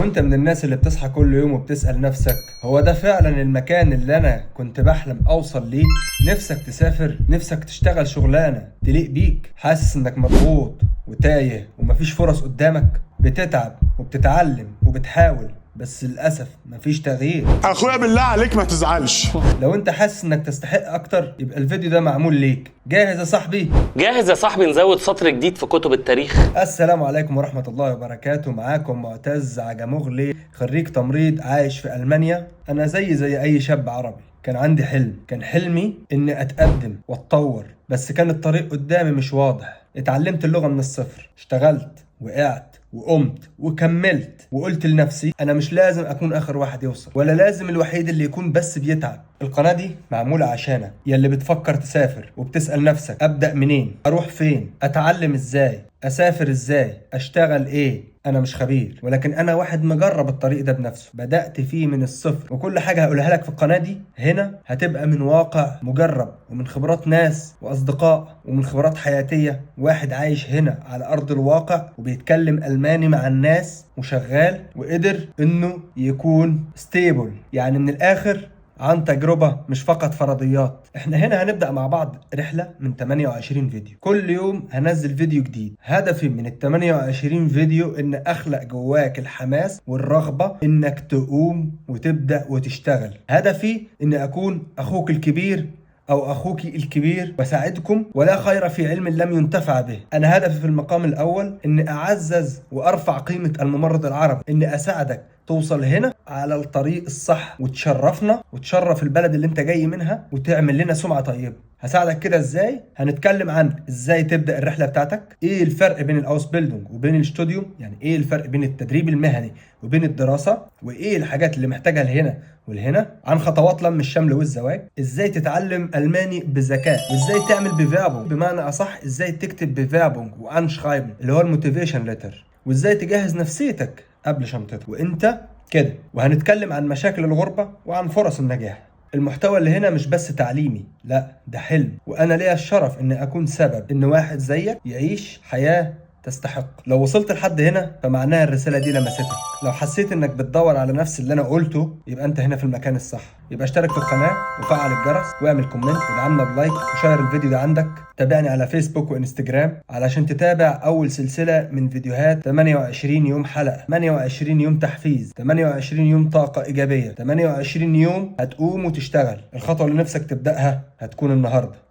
لو انت من الناس اللي بتصحى كل يوم وبتسأل نفسك هو ده فعلا المكان اللي انا كنت بحلم اوصل ليه، نفسك تسافر، نفسك تشتغل شغلانة تليق بيك، حاسس انك مضغوط وتايه ومفيش فرص قدامك، بتتعب وبتتعلم وبتحاول بس للأسف مفيش تغيير. اخويا بالله عليك ما تزعلش. لو انت حاسس انك تستحق اكتر يبقى الفيديو ده معمول ليك. جاهز يا صاحبي؟ جاهز يا صاحبي، نزود سطر جديد في كتب التاريخ. السلام عليكم ورحمة الله وبركاته. معاكم معتز عجمغلي، خريج تمريض عايش في ألمانيا. أنا زي أي شاب عربي كان عندي حلم، كان حلمي إني أتقدم وأتطور، بس كان الطريق قدامي مش واضح. اتعلمت اللغة من الصفر، اشتغلت وقعت وقمت وكملت، وقلت لنفسي أنا مش لازم أكون آخر واحد يوصل، ولا لازم الوحيد اللي يكون بس بيتعب. القناة دي معمولة عشانك يلي بتفكر تسافر وبتسأل نفسك أبدأ منين؟ أروح فين؟ أتعلم إزاي؟ أسافر إزاي؟ أشتغل إيه؟ أنا مش خبير، ولكن أنا واحد مجرب الطريق ده بنفسه، بدأت فيه من الصفر، وكل حاجة هقولها لك في القناة دي هنا هتبقى من واقع مجرب، ومن خبرات ناس وأصدقاء، ومن خبرات حياتية واحد عايش هنا على أرض الواقع وبيتكلم ألماني مع الناس وشغال وقدر إنه يكون ستيبل، يعني من الآخر عن تجربة مش فقط فرضيات. احنا هنا هنبدأ مع بعض رحلة من 28 فيديو، كل يوم هنزل فيديو جديد. هدفي من ال 28 فيديو ان اخلق جواك الحماس والرغبة انك تقوم وتبدأ وتشتغل. هدفي ان اكون اخوك الكبير أو أخوك الكبير وساعدكم، ولا خير في علم لم ينتفع به. أنا هدفي في المقام الأول إن أعزز وأرفع قيمة الممرض العربي، إن أساعدك توصل هنا على الطريق الصح وتشرفنا وتشرف البلد اللي انت جاي منها وتعمل لنا سمعة طيبة. هساعدك كده ازاي؟ هنتكلم عن ازاي تبدأ الرحلة بتاعتك، ايه الفرق بين الاوس بيلدونج وبين الستوديوم، يعني ايه الفرق بين التدريب المهني وبين الدراسة، وايه الحاجات اللي محتاجها لهنا والهنا، عن خطوات لم الشمل والزواج، ازاي تتعلم الماني بذكاء، وازاي تعمل بفيربونج، بمعنى اصح ازاي تكتب بفيربونج وانشرايبن اللي هو الموتيفيشن ليتر، وازاي تجهز نفسيتك قبل شنطتك وانت كده. وهنتكلم عن مشاكل الغربة وعن فرص النجاح. المحتوى اللي هنا مش بس تعليمي، لا ده حلم، وانا ليا الشرف ان اكون سبب ان واحد زيك يعيش حياة تستحق. لو وصلت لحد هنا فمعناها الرسالة دي لمستك. لو حسيت انك بتدور على نفس اللي انا قلته يبقى انت هنا في المكان الصح. يبقى اشترك في القناة وفعل الجرس واعمل كومنت ودعمنا بلايك وشير الفيديو ده عندك. تابعني على فيسبوك وانستجرام علشان تتابع اول سلسلة من فيديوهات 28 يوم حلقة، 28 يوم تحفيز، 28 يوم طاقة ايجابية، 28 يوم هتقوم وتشتغل. الخطوة اللي نفسك تبدأها هتكون النهاردة.